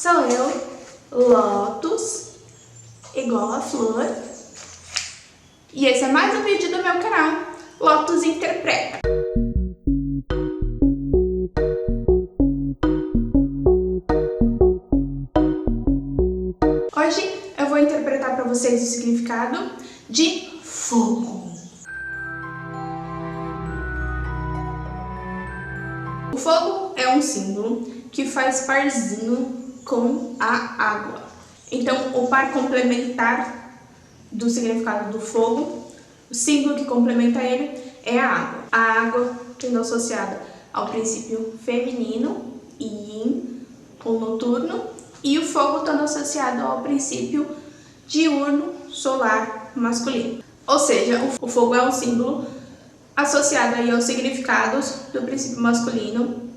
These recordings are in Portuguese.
sou eu, Lotus, igual a flor. E esse é mais um vídeo do meu canal, Lotus Interpreta. Hoje eu vou interpretar para vocês o significado de fogo. O fogo é um símbolo que faz parzinho com a água. Então, o par complementar do significado do fogo, o símbolo que complementa ele é a água. A água tendo associada ao princípio feminino, yin, ou noturno, e o fogo estando associado ao princípio diurno, solar, masculino. Ou seja, o fogo é um símbolo associado aí aos significados do princípio masculino,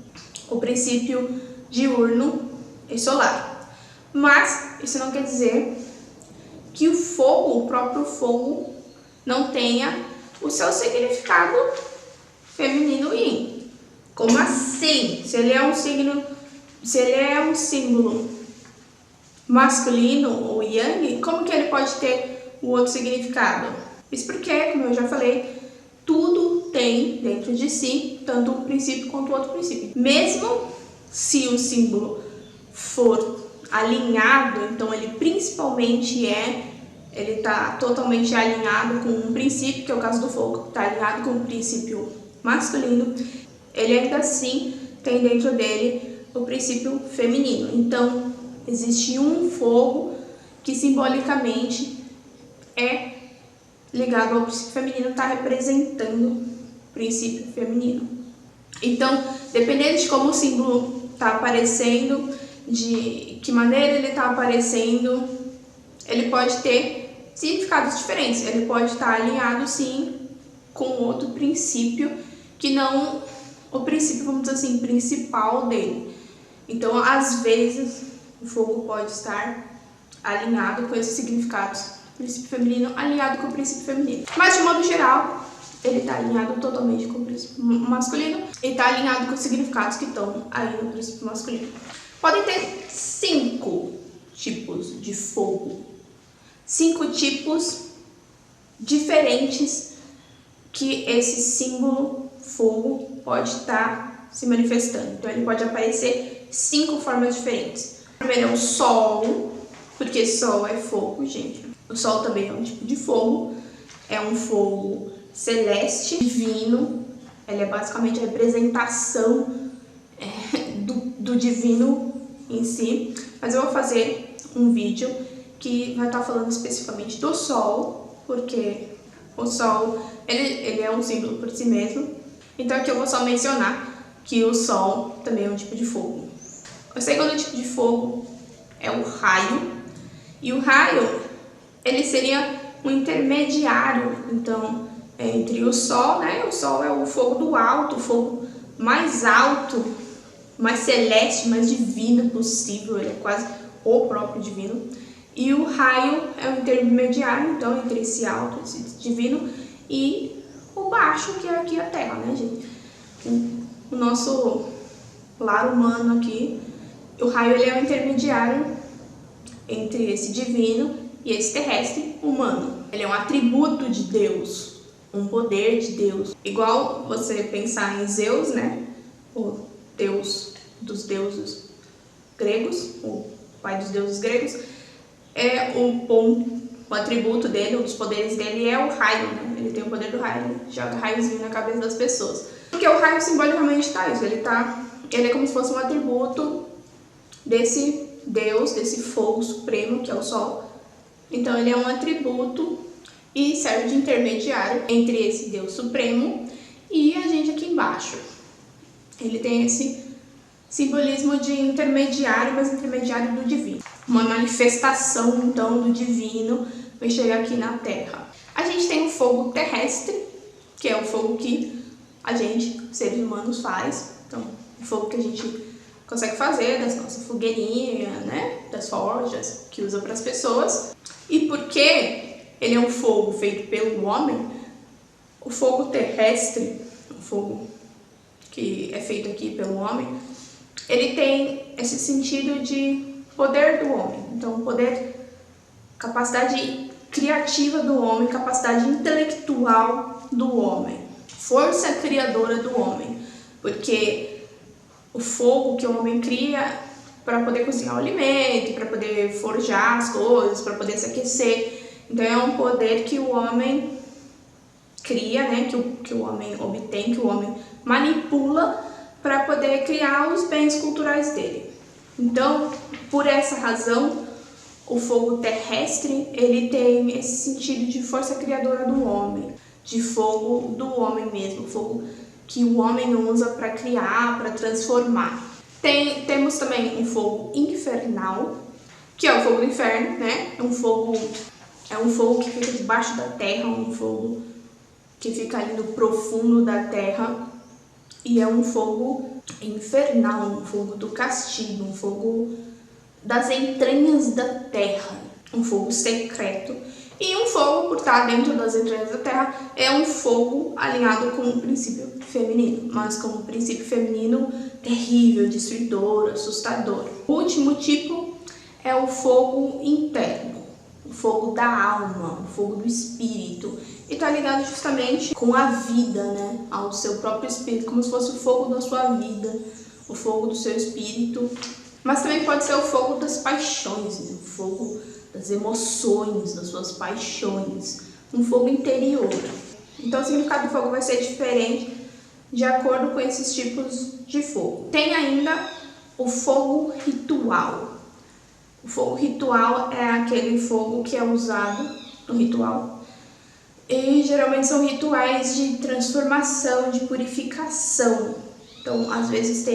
o princípio diurno e solar. Mas isso não quer dizer que o fogo, o próprio fogo, não tenha o seu significado feminino yin. Como assim? Se ele é um símbolo masculino ou yang, como que ele pode ter o outro significado? Isso porque, como eu já falei, tudo tem dentro de si tanto um princípio quanto outro princípio. Mesmo se o símbolo for alinhado, então ele principalmente ele está totalmente alinhado com um princípio, que é o caso do fogo, está alinhado com o princípio masculino, ele ainda assim tem dentro dele o princípio feminino. Então, existe um fogo que simbolicamente é ligado ao princípio feminino, está representando o princípio feminino. Então, dependendo de como o símbolo está aparecendo, de que maneira ele está aparecendo, ele pode ter significados diferentes. Ele pode estar alinhado, sim, com outro princípio, que não o princípio, vamos dizer assim, principal dele. Então, às vezes, o fogo pode estar alinhado com esses significados. Princípio feminino alinhado com o princípio feminino. Mas, de modo geral, ele está alinhado totalmente com o princípio masculino e está alinhado com os significados que estão aí no princípio masculino. Podem ter 5 tipos de fogo. 5 tipos diferentes que esse símbolo fogo pode estar se manifestando. Então, ele pode aparecer 5 formas diferentes. O primeiro é o sol, porque sol é fogo, gente. O sol também é um tipo de fogo, é um fogo celeste, divino. Ele é basicamente a representação do divino em si. Mas eu vou fazer um vídeo que vai estar falando especificamente do sol, porque o sol ele é um símbolo por si mesmo. Então aqui eu vou só mencionar que o sol também é um tipo de fogo. O segundo tipo de fogo é o raio, e o raio ele seria um intermediário, então, entre o sol, né? O sol é o fogo do alto, o fogo mais alto, mais celeste, mais divino possível, ele é quase o próprio divino. E o raio é um intermediário, então, entre esse alto, esse divino, e o baixo, que é aqui a Terra, né, gente? O nosso lar humano aqui, o raio ele é um intermediário entre esse divino e esse terrestre humano. Ele é um atributo de Deus, um poder de Deus. Igual você pensar em Zeus, né? O deus dos deuses gregos, o pai dos deuses gregos, o atributo dele, um dos poderes dele é o raio, né? Ele tem o poder do raio, ele joga raiozinho na cabeça das pessoas. Porque o raio simbolicamente está isso, ele é como se fosse um atributo desse Deus, desse fogo supremo que é o sol. Então ele é um atributo e serve de intermediário entre esse Deus supremo e a gente aqui embaixo. Ele tem esse simbolismo de intermediário, mas intermediário do divino. Uma manifestação, então, do divino vai chegar aqui na Terra. A gente tem o fogo terrestre, que é o fogo que a gente, seres humanos, faz. Então, o fogo que a gente consegue fazer das nossas fogueirinhas, né? Das forjas que usa para as pessoas. E porque ele é um fogo feito pelo homem, o fogo terrestre, o fogo que é feito aqui pelo homem, ele tem esse sentido de poder do homem. Então, poder, capacidade criativa do homem, capacidade intelectual do homem, força criadora do homem, porque o fogo que o homem cria para poder cozinhar o alimento, para poder forjar as coisas, para poder se aquecer. Então é um poder que o homem cria, né? Que o homem obtém, que o homem manipula para poder criar os bens culturais dele. Então, por essa razão, o fogo terrestre, ele tem esse sentido de força criadora do homem, de fogo do homem mesmo, fogo que o homem usa para criar, para transformar. Temos também um fogo infernal, que é o fogo do inferno, né? É um fogo que fica debaixo da terra, um fogo que fica ali no profundo da terra, e é um fogo infernal, um fogo do castigo, um fogo das entranhas da terra, um fogo secreto. E um fogo, por estar dentro das entranhas da terra, é um fogo alinhado com o princípio feminino, mas com o princípio feminino terrível, destruidor, assustador. O último tipo é o fogo interno, o fogo da alma, o fogo do espírito, e está ligado justamente com a vida, né? Ao seu próprio espírito, como se fosse o fogo da sua vida, o fogo do seu espírito. Mas também pode ser o fogo das paixões, né? O fogo das emoções, das suas paixões, um fogo interior. Então o significado do fogo vai ser diferente de acordo com esses tipos de fogo. Tem ainda o fogo ritual. O fogo ritual é aquele fogo que é usado no ritual, e geralmente são rituais de transformação, de purificação. Então, às vezes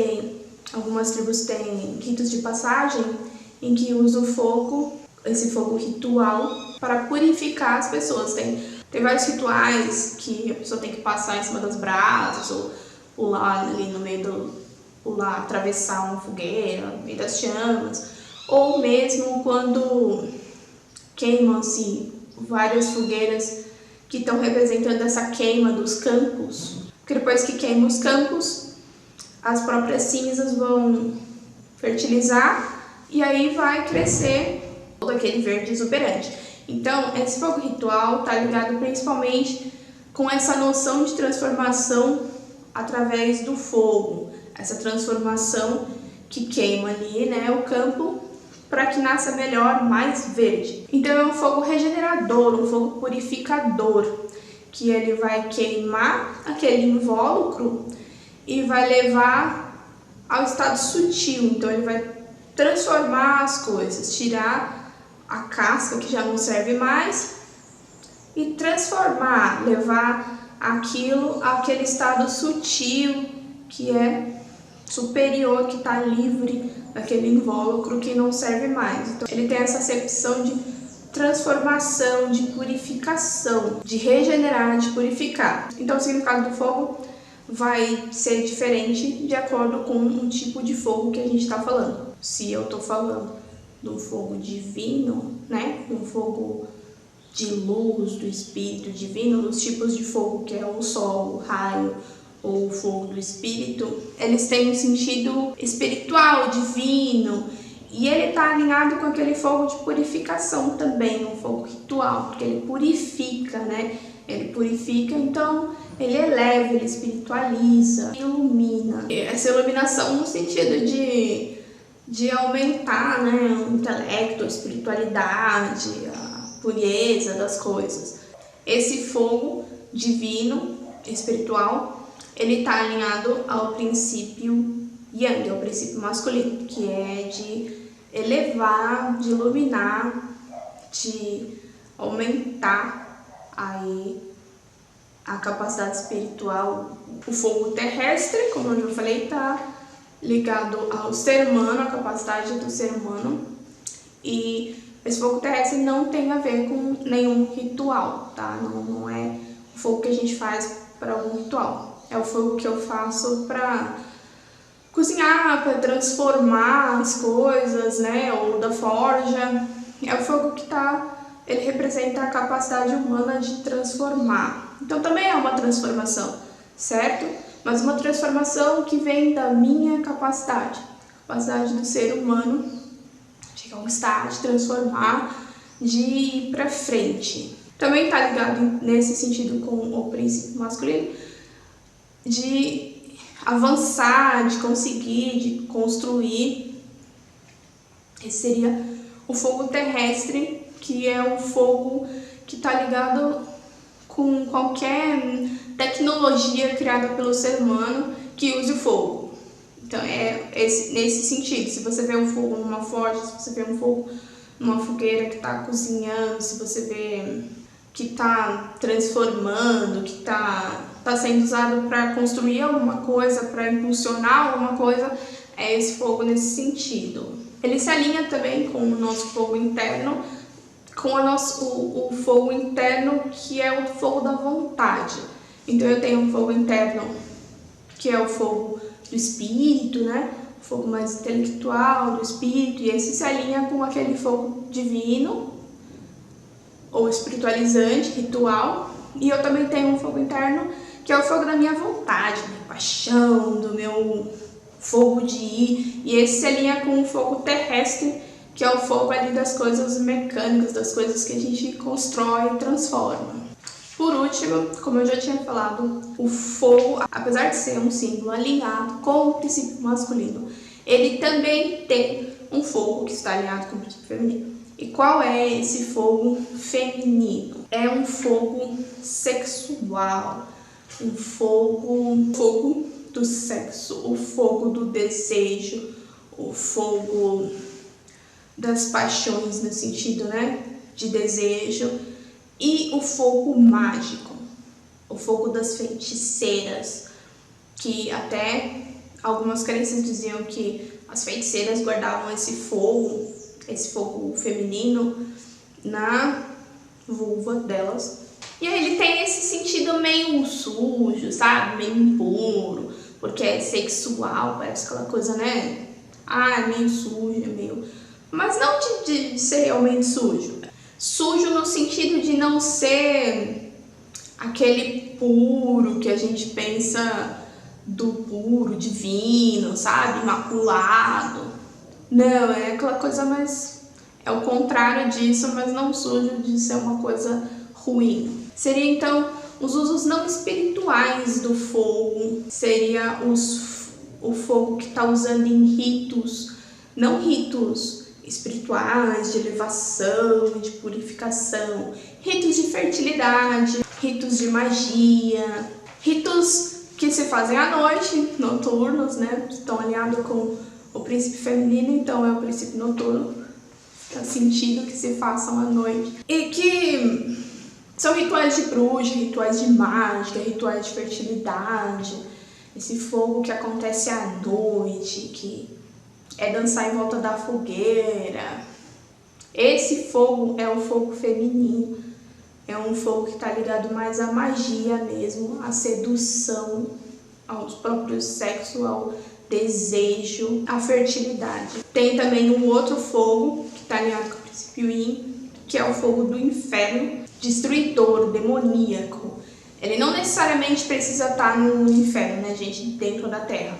algumas tribos têm ritos de passagem em que usam o fogo, esse fogo ritual, para purificar as pessoas. Tem vários rituais que a pessoa tem que passar em cima das brasas, ou pular ali no meio atravessar uma fogueira, no meio das chamas, ou mesmo quando queimam-se várias fogueiras que estão representando essa queima dos campos, porque depois que queimam os campos, as próprias cinzas vão fertilizar e aí vai crescer todo aquele verde exuberante. Então, esse fogo ritual está ligado principalmente com essa noção de transformação através do fogo, essa transformação que queima ali, né, o campo, para que nasça melhor, mais verde. Então é um fogo regenerador, um fogo purificador, que ele vai queimar aquele invólucro e vai levar ao estado sutil. Então ele vai transformar as coisas, tirar a casca que já não serve mais e transformar, levar aquilo àquele estado sutil que é superior, que está livre daquele invólucro que não serve mais. Então ele tem essa acepção de transformação, de purificação, de regenerar, de purificar. Então o significado do fogo vai ser diferente de acordo com o tipo de fogo que a gente está falando. Se eu estou falando do fogo divino, né, um fogo de luz, do espírito divino, dos tipos de fogo que é o sol, o raio, ou o fogo do espírito, eles têm um sentido espiritual, divino, e ele está alinhado com aquele fogo de purificação também, um fogo ritual, porque ele purifica, né? Ele purifica, então ele eleva, ele espiritualiza, ilumina. Essa iluminação no sentido de aumentar, né, o intelecto, a espiritualidade, a pureza das coisas. Esse fogo divino, espiritual, ele está alinhado ao princípio Yang, ao princípio masculino, que é de elevar, de iluminar, de aumentar aí a capacidade espiritual. O fogo terrestre, como eu já falei, está ligado ao ser humano, à capacidade do ser humano, e esse fogo terrestre não tem a ver com nenhum ritual, tá? Não é o fogo que a gente faz para algum ritual. É o fogo que eu faço para cozinhar, para transformar as coisas, né? Ou da forja. É o fogo que ele representa a capacidade humana de transformar. Então também é uma transformação, certo? Mas uma transformação que vem da minha capacidade do ser humano de conquistar, de transformar, de ir pra frente. Também tá ligado nesse sentido com o princípio masculino, de avançar, de conseguir, de construir. Esse seria o fogo terrestre, que é um fogo que está ligado com qualquer tecnologia criada pelo ser humano que use o fogo. Então é nesse sentido. Se você vê um fogo numa forja, se você vê um fogo numa fogueira que está cozinhando, se você vê que está transformando, que está sendo usado para construir alguma coisa, para impulsionar alguma coisa, é esse fogo nesse sentido. Ele se alinha também com o nosso fogo interno, com o fogo interno, que é o fogo da vontade. Então eu tenho um fogo interno que é o fogo do espírito, né? O fogo mais intelectual do espírito, e esse se alinha com aquele fogo divino ou espiritualizante, ritual. E eu também tenho um fogo interno que é o fogo da minha vontade, da minha paixão, do meu fogo de ir, e esse se alinha com o fogo terrestre, que é o fogo ali das coisas mecânicas, das coisas que a gente constrói e transforma. Por último, como eu já tinha falado, o fogo, apesar de ser um símbolo alinhado com o princípio masculino, ele também tem um fogo que está alinhado com o princípio feminino. E qual é esse fogo feminino? É um fogo sexual, um fogo do sexo, o fogo do desejo, o fogo das paixões, no sentido, né, de desejo, e o fogo mágico, o fogo das feiticeiras, que até algumas crenças diziam que as feiticeiras guardavam esse fogo feminino na vulva delas. E aí ele tem esse sentido meio sujo, sabe? Meio impuro, porque é sexual, parece aquela coisa, né? Meio suja, meio... Mas não de ser realmente sujo. Sujo no sentido de não ser aquele puro que a gente pensa do puro, divino, sabe? Imaculado. Não, é aquela coisa mais... É o contrário disso, mas não sujo de ser uma coisa ruim. Seria então os usos não espirituais do fogo, seria o fogo que está usando em ritos, não ritos espirituais, de elevação, de purificação, ritos de fertilidade, ritos de magia, ritos que se fazem à noite, noturnos, né? Estão alinhados com o princípio feminino, então é o princípio noturno, é sentido que se façam à noite. E que são rituais de bruxa, rituais de mágica, rituais de fertilidade, esse fogo que acontece à noite, que é dançar em volta da fogueira. Esse fogo é o fogo feminino, é um fogo que está ligado mais à magia mesmo, à sedução, ao próprio sexo, ao desejo, à fertilidade. Tem também um outro fogo que está ligado com o princípio yin, que é o fogo do inferno, destruidor, demoníaco. Ele não necessariamente precisa estar no inferno, né, gente, dentro da terra.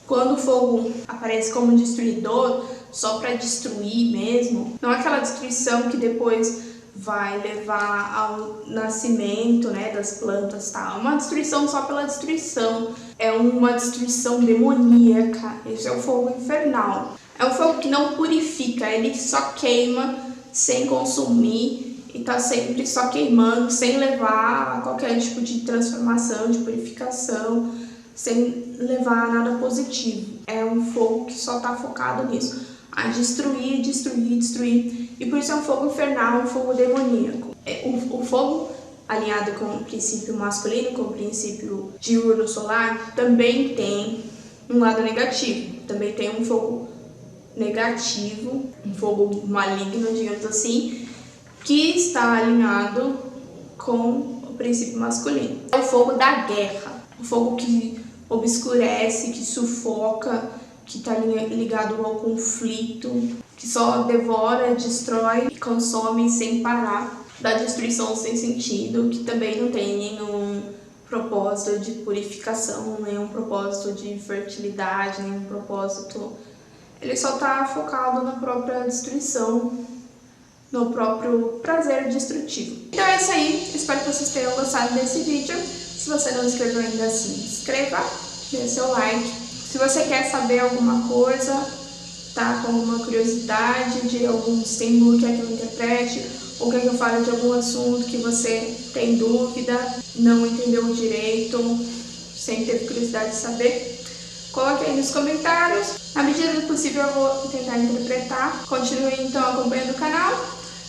Quando o fogo aparece como destruidor, só para destruir mesmo, não é aquela destruição que depois vai levar ao nascimento, né, das plantas, tá? Uma destruição só pela destruição, é uma destruição demoníaca. Esse é o fogo infernal. É um fogo que não purifica, ele só queima sem consumir e tá sempre só queimando, sem levar a qualquer tipo de transformação, de purificação, sem levar a nada positivo. É um fogo que só tá focado nisso, a destruir, destruir, destruir. E por isso é um fogo infernal, um fogo demoníaco. O fogo alinhado com o princípio masculino, com o princípio diurno solar, também tem um lado negativo. Também tem um fogo negativo, um fogo maligno, digamos assim, que está alinhado com o princípio masculino. É o fogo da guerra, o fogo que obscurece, que sufoca, que está ligado ao conflito, que só devora, destrói e consome sem parar, da destruição sem sentido, que também não tem nenhum propósito de purificação, nenhum propósito de fertilidade, nenhum propósito ele só tá focado na própria destruição, no próprio prazer destrutivo. Então é isso aí, espero que vocês tenham gostado desse vídeo. Se você não se inscreveu ainda, se inscreva, dê seu like. Se você quer saber alguma coisa, tá com alguma curiosidade de algum símbolo que eu interprete, ou quer que eu fale de algum assunto que você tem dúvida, não entendeu direito, sempre teve curiosidade de saber, coloque aí nos comentários. Na medida do possível eu vou tentar interpretar. Continue então acompanhando o canal,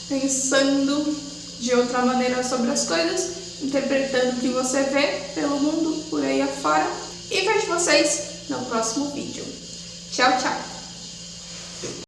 pensando de outra maneira sobre as coisas, interpretando o que você vê pelo mundo por aí afora. E vejo vocês no próximo vídeo. Tchau, tchau!